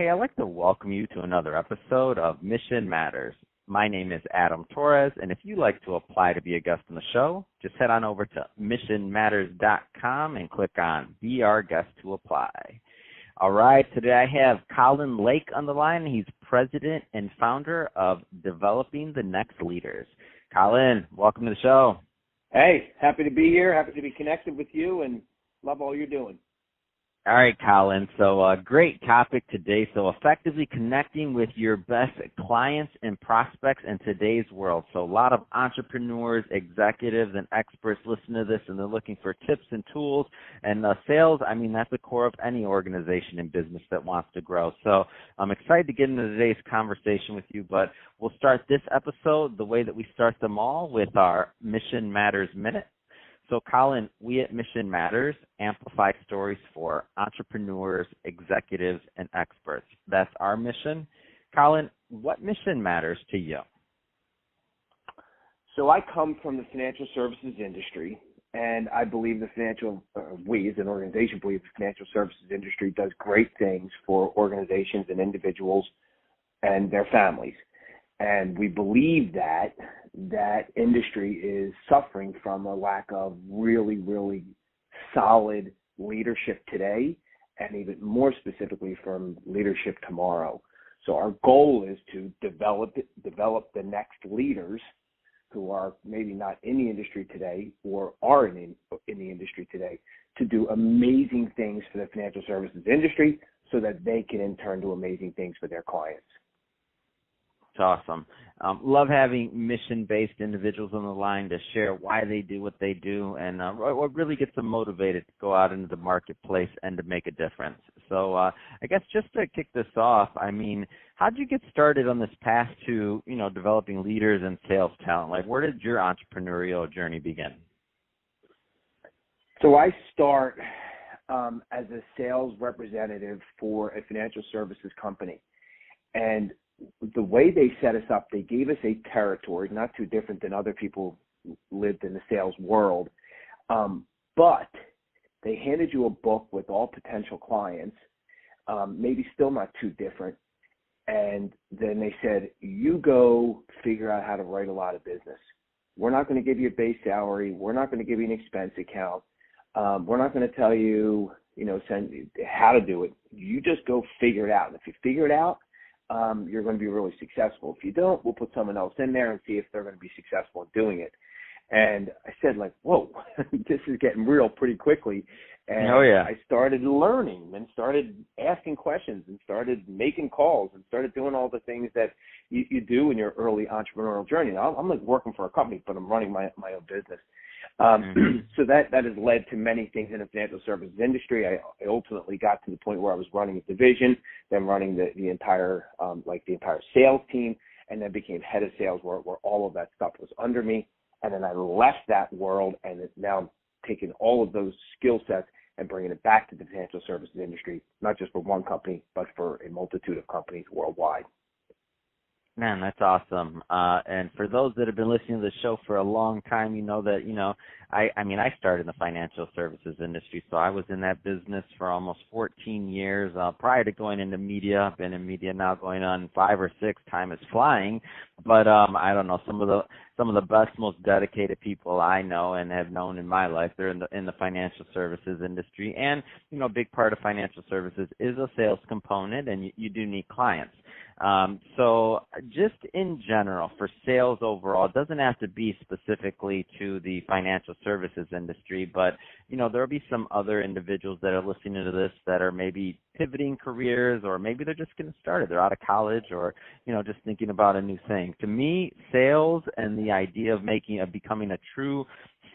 Hey, I'd like to welcome you to another episode of Mission Matters. My name is Adam Torres, and if you'd like to apply to be a guest on the show, just head on over to missionmatters.com and click on Be Our Guest to apply. All right, today I have Colin Lake on the line. He's president and founder of Developing the Next Leaders. Colin, welcome to the show. Hey, happy to be here, happy to be connected with you, and love all you're doing. All right, Colin. So great topic today. So effectively connecting with your best clients and prospects in today's world. So a lot of entrepreneurs, executives, and experts listen to this, and they're looking for tips and tools. And sales, I mean, that's the core of any organization in business that wants to grow. So I'm excited to get into today's conversation with you, but we'll start this episode the way that we start them all with our Mission Matters Minute. So, Colin, we at Mission Matters amplify stories for entrepreneurs, executives, and experts. That's our mission. Colin, what mission matters to you? So I come from the financial services industry, and I believe we as an organization believe the financial services industry does great things for organizations and individuals and their families. And we believe that industry is suffering from a lack of really, really solid leadership today, and even more specifically from leadership tomorrow. So our goal is to develop the next leaders who are maybe not in the industry today or are in the industry today to do amazing things for the financial services industry so that they can in turn do amazing things for their clients. It's awesome. Love having mission-based individuals on the line to share why they do what they do, and what really gets them motivated to go out into the marketplace and to make a difference. So I guess just to kick this off, I mean, how did you get started on this path to, developing leaders and sales talent? Like, where did your entrepreneurial journey begin? So I start as a sales representative for a financial services company, and the way they set us up, they gave us a territory, not too different than other people lived in the sales world, but they handed you a book with all potential clients, maybe still not too different, and then they said, you go figure out how to write a lot of business. We're not going to give you a base salary. We're not going to give you an expense account. We're not going to tell you, send how to do it. You just go figure it out. And if you figure it out, you're going to be really successful. If you don't, we'll put someone else in there and see if they're going to be successful in doing it. And I said, whoa, this is getting real pretty quickly. And I started learning and started asking questions and started making calls and started doing all the things that you do in your early entrepreneurial journey. Now, I'm like working for a company, but I'm running my own business. So that has led to many things in the financial services industry. I ultimately got to the point where I was running a division, then running the entire sales team, and then became head of sales where all of that stuff was under me. And then I left that world, and now I'm taking all of those skill sets and bringing it back to the financial services industry, not just for one company, but for a multitude of companies worldwide. Man, that's awesome. And for those that have been listening to the show for a long time, you know that, I started in the financial services industry, so I was in that business for almost 14 years. Prior to going into media, I've been in media now going on 5 or 6. Time is flying. But I don't know, some of the best, most dedicated people I know and have known in my life, they're in the financial services industry. And, a big part of financial services is a sales component, and you do need clients. So just in general, for sales overall, it doesn't have to be specifically to the financial services industry, but, there'll be some other individuals that are listening to this that are maybe pivoting careers, or maybe they're just getting started. They're out of college, or, just thinking about a new thing. To me, sales and the idea of becoming a true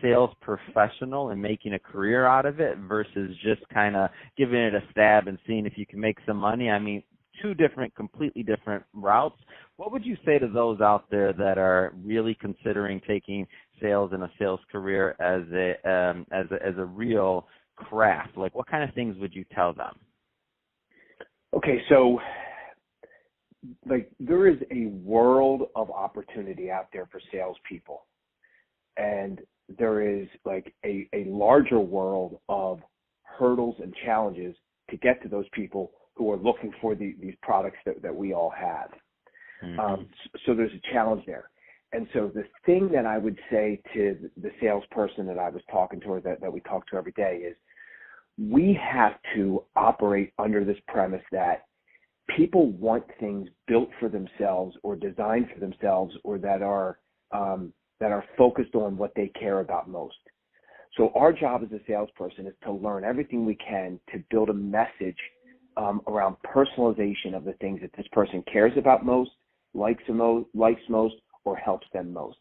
sales professional and making a career out of it versus just kind of giving it a stab and seeing if you can make some money. I mean, two completely different routes. What would you say to those out there that are really considering taking sales and a sales career as a real craft? Like, what kind of things would you tell them? Okay, so there is a world of opportunity out there for salespeople, and there is a larger world of hurdles and challenges to get to those people who are looking for these products that we all have. So there's a challenge there. And so the thing that I would say to the salesperson that I was talking to, or that we talk to every day, is we have to operate under this premise that people want things built for themselves or designed for themselves, or that are focused on what they care about most. So our job as a salesperson is to learn everything we can to build a message around personalization of the things that this person cares about most, likes most, or helps them most.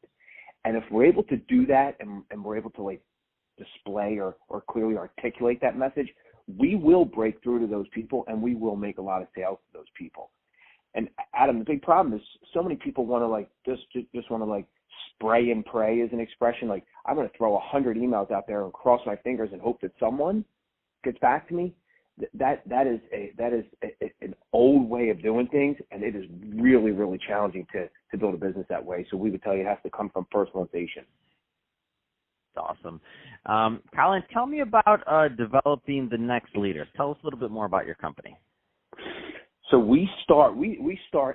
And if we're able to do that, and we're able to display or clearly articulate that message, we will break through to those people, and we will make a lot of sales to those people. And Adam, the big problem is so many people want to just want to spray and pray, is an expression. I'm going to throw 100 emails out there and cross my fingers and hope that someone gets back to me. That is an old way of doing things, and it is really, really challenging to build a business that way. So we would tell you it has to come from personalization. Awesome. Colin, tell me about developing the next leader. Tell us a little bit more about your company. So we start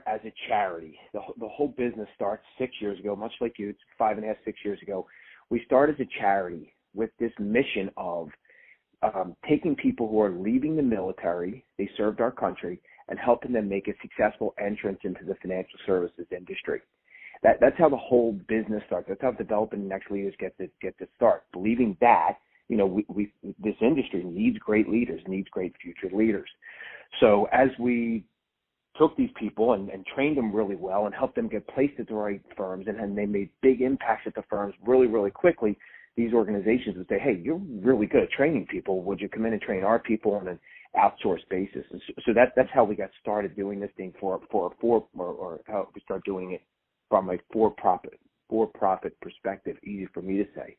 as a charity. The whole business starts 6 years ago, much like you. It's 5.5, 6 years ago. We start as a charity with this mission of taking people who are leaving the military, they served our country, and helping them make a successful entrance into the financial services industry. That's how the whole business starts. That's how developing the next leaders get to start. Believing that, this industry needs great leaders, needs great future leaders. So as we took these people and trained them really well and helped them get placed at the right firms, and they made big impacts at the firms really, really quickly, these organizations would say, hey, you're really good at training people. Would you come in and train our people on an outsourced basis? And so that's how we got started doing this thing or how we start doing it from a for-profit perspective. Easy for me to say.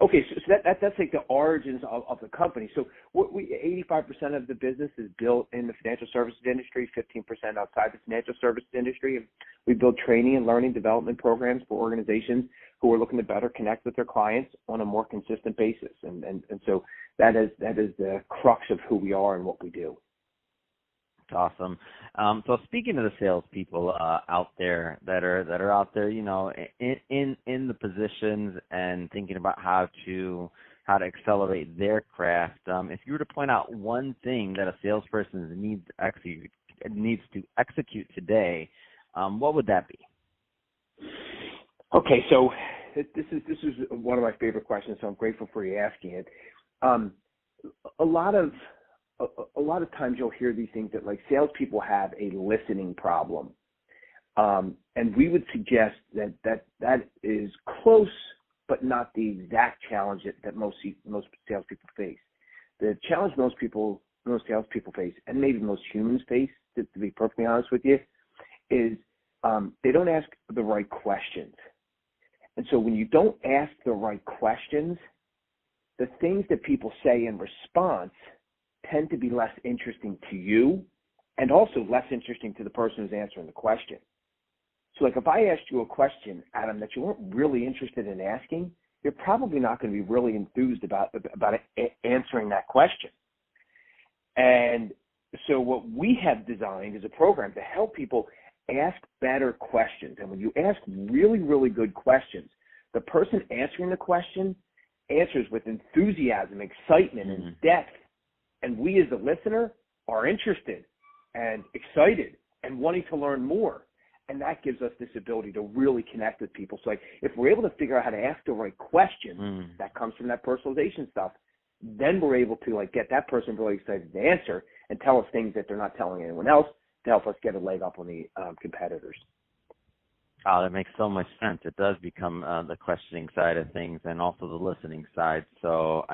Okay, so that's the origins of the company. So 85% of the business is built in the financial services industry, 15% outside the financial services industry. And we build training and learning development programs for organizations who are looking to better connect with their clients on a more consistent basis. And so that is the crux of who we are and what we do. Awesome. So speaking of the salespeople out there that are out there, in the positions and thinking about how to accelerate their craft, if you were to point out one thing that a salesperson needs to execute today, what would that be? Okay, so this is one of my favorite questions, so I'm grateful for you asking it. A lot of times you'll hear these things that salespeople have a listening problem, and we would suggest that is close, but not the exact challenge that most salespeople face. The challenge most salespeople face, and maybe most humans face, to be perfectly honest with you, is they don't ask the right questions. And so when you don't ask the right questions, the things that people say in response tend to be less interesting to you, and also less interesting to the person who's answering the question. So if I asked you a question, Adam, that you weren't really interested in asking, you're probably not going to be really enthused about answering that question. And so what we have designed is a program to help people ask better questions. And when you ask really, really good questions, the person answering the question answers with enthusiasm, excitement, and depth. And we as the listener are interested and excited and wanting to learn more. And that gives us this ability to really connect with people. So if we're able to figure out how to ask the right question, that comes from that personalization stuff, then we're able to get that person really excited to answer and tell us things that they're not telling anyone else to help us get a leg up on the competitors. Oh, that makes so much sense. It does become the questioning side of things and also the listening side. So,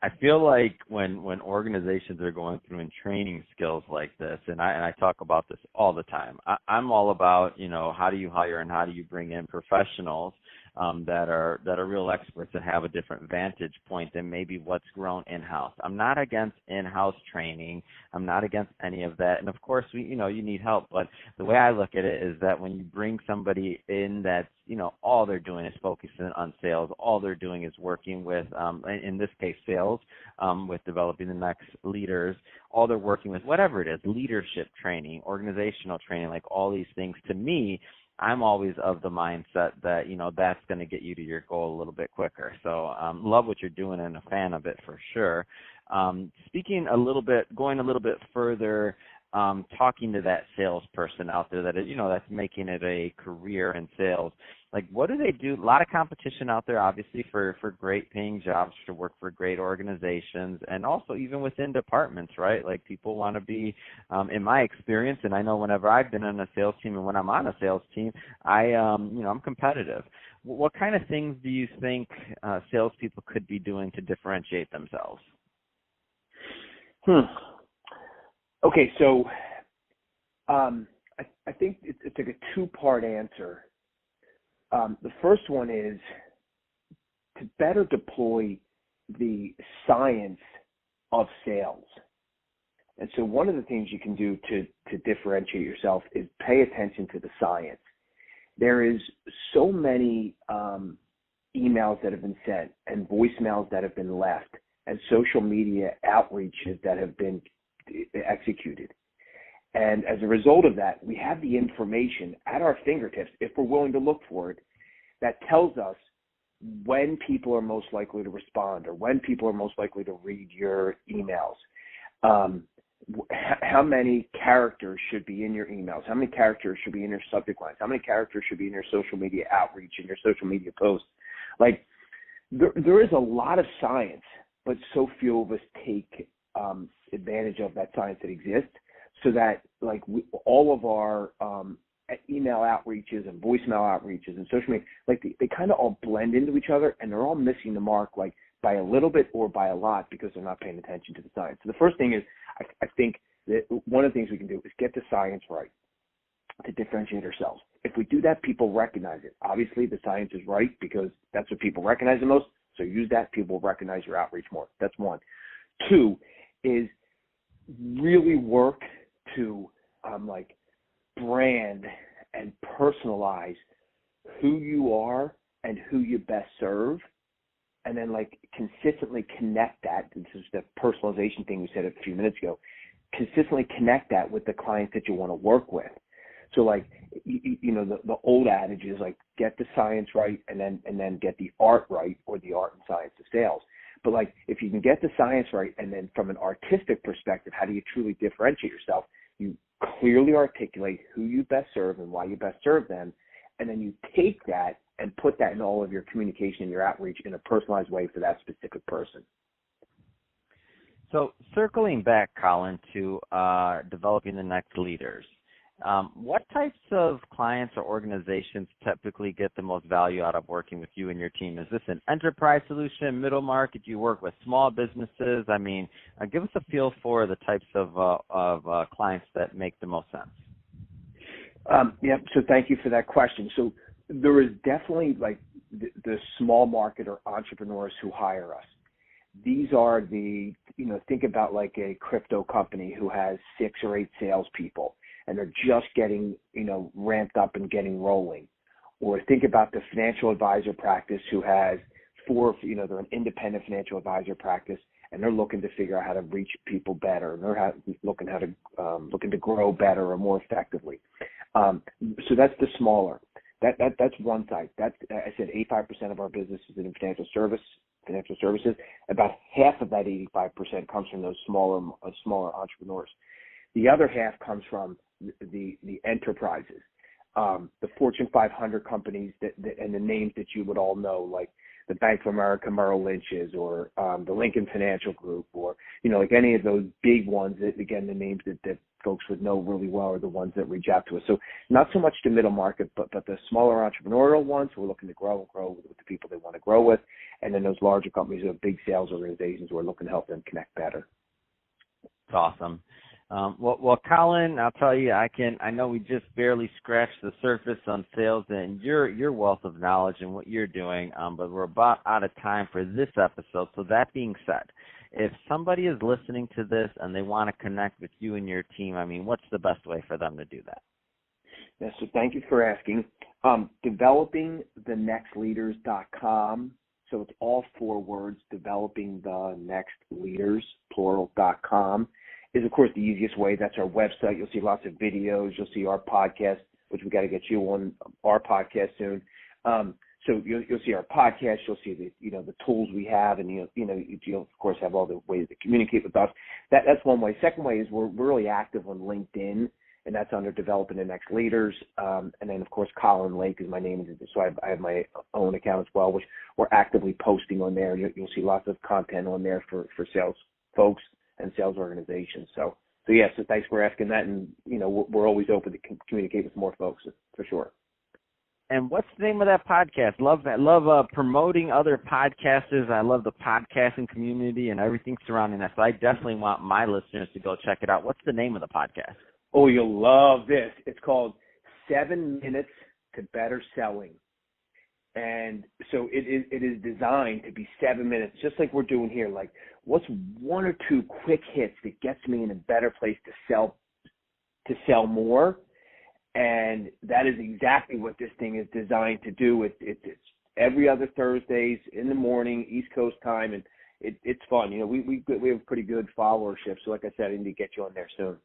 I feel like when organizations are going through and training skills like this, and I talk about this all the time, I'm all about, how do you hire and how do you bring in professionals that are real experts that have a different vantage point than maybe what's grown in-house. I'm not against in-house training. I'm not against any of that. And of course, you need help. But the way I look at it is that when you bring somebody in that's, all they're doing is focusing on sales. All they're doing is working with, in this case, sales, with developing the next leaders. All they're working with, whatever it is, leadership training, organizational training, like all these things, to me, I'm always of the mindset that, that's going to get you to your goal a little bit quicker. So love what you're doing and a fan of it for sure. Speaking a little bit, going a little bit further, talking to that salesperson out there that, that's making it a career in sales. Like, what do they do? A lot of competition out there, obviously, for great paying jobs, to work for great organizations, and also even within departments, right? Like, people want to be, in my experience, and I know whenever I've been on a sales team and when I'm on a sales team, I'm competitive. What kind of things do you think salespeople could be doing to differentiate themselves? Okay, so I think it's like a two-part answer. The first one is to better deploy the science of sales. And so one of the things you can do to differentiate yourself is pay attention to the science. There is so many emails that have been sent and voicemails that have been left and social media outreaches that have been executed. And as a result of that, we have the information at our fingertips, if we're willing to look for it, that tells us when people are most likely to respond or when people are most likely to read your emails. How many characters should be in your emails? How many characters should be in your subject lines? How many characters should be in your social media outreach and your social media posts? Like, there is a lot of science, but so few of us take advantage of that science that exists, so that all of our email outreaches and voicemail outreaches and social media, they kind of all blend into each other, and they're all missing the mark, by a little bit or by a lot, because they're not paying attention to the science. So the first thing is, I think that one of the things we can do is get the science right to differentiate ourselves. If we do that, people recognize it. Obviously, the science is right because that's what people recognize the most. So use that. People will recognize your outreach more. That's one. Two is really work to brand and personalize who you are and who you best serve, and then consistently connect that. This is the personalization thing we said a few minutes ago. Consistently connect that with the clients that you want to work with. So the old adage is get the science right and then get the art right, or the art and science of sales. But if you can get the science right, and then from an artistic perspective, how do you truly differentiate yourself? You clearly articulate who you best serve and why you best serve them, and then you take that and put that in all of your communication and your outreach in a personalized way for that specific person. So circling back, Colin, to developing the next leaders, what types of clients or organizations typically get the most value out of working with you and your team? Is this an enterprise solution, middle market? Do you work with small businesses? I mean, give us a feel for the types of clients that make the most sense. So thank you for that question. So there is definitely the small market or entrepreneurs who hire us. These are think about a crypto company who has 6 or 8 salespeople, and they're just getting, ramped up and getting rolling. Or think about the financial advisor practice who has 4, they're an independent financial advisor practice, and they're looking to figure out how to reach people better, and they're looking to grow better or more effectively. So that's the smaller. That's one side. That's, I said, 85% of our business is in financial services. About half of that 85% comes from those smaller entrepreneurs. The other half comes from the enterprises, the Fortune 500 companies and the names that you would all know, like the Bank of America Merrill Lynch's, or the Lincoln Financial Group, or any of those big ones. That, again, the names that folks would know really well are the ones that reach out to us. So not so much the middle market, but the smaller entrepreneurial ones who are looking to grow with the people they want to grow with, and then those larger companies who have big sales organizations who are looking to help them connect better. That's awesome. Well, Colin, I'll tell you, I know we just barely scratched the surface on sales and your wealth of knowledge and what you're doing, but we're about out of time for this episode. So that being said, if somebody is listening to this and they want to connect with you and your team, I mean, what's the best way for them to do that? Yeah, so thank you for asking. Developingthenextleaders.com. So it's all 4 words, developingthenextleaders, plural.com. Is, of course, the easiest way. That's our website. You'll see lots of videos. You'll see our podcast, which we got to get you on our podcast soon. So you'll see our podcast. You'll see the tools we have, and you'll of course have all the ways to communicate with us. That's one way. Second way is we're really active on LinkedIn, and that's under Developing the Next Leaders. And then of course Colin Lake is my name, so I have my own account as well, which we're actively posting on there. You'll see lots of content on there for sales folks and sales organizations. So yes, so thanks for asking that, and we're always open to communicate with more folks for sure. And what's the name of that podcast? Love that. Love promoting other podcasters. I love the podcasting community and everything surrounding that. So I definitely want my listeners to go check it out. What's the name of the podcast? Oh, you'll love this. It's called 7 Minutes to Better Selling. And so it is designed to be 7 minutes, just like we're doing here. Like, what's 1 or 2 quick hits that gets me in a better place to sell more? And that is exactly what this thing is designed to do. It's every other Thursdays in the morning, East Coast time, and it's fun. We have pretty good followership. So like I said, I need to get you on there soon.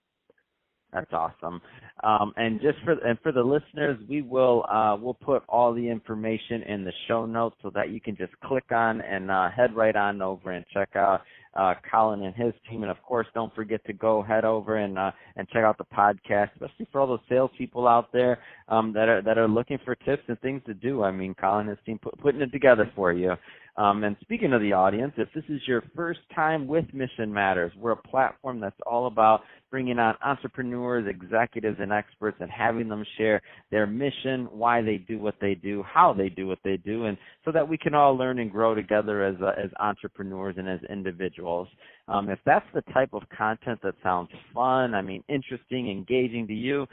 That's awesome. And just for the listeners, we'll put all the information in the show notes so that you can just click on and head right on over and check out Colin and his team. And of course, don't forget to go head over and check out the podcast, especially for all those salespeople out there that are looking for tips and things to do. I mean, Colin and his team putting it together for you. And speaking of the audience, if this is your first time with Mission Matters, we're a platform that's all about bringing on entrepreneurs, executives, and experts and having them share their mission, why they do what they do, how they do what they do, and so that we can all learn and grow together as entrepreneurs and as individuals. If that's the type of content that sounds fun, interesting, engaging to you,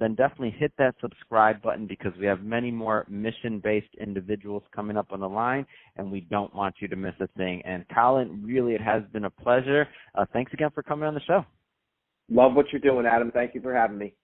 then definitely hit that subscribe button, because we have many more mission-based individuals coming up on the line, and we don't want you to miss a thing. And Colin, really, it has been a pleasure. Thanks again for coming on the show. Love what you're doing, Adam. Thank you for having me.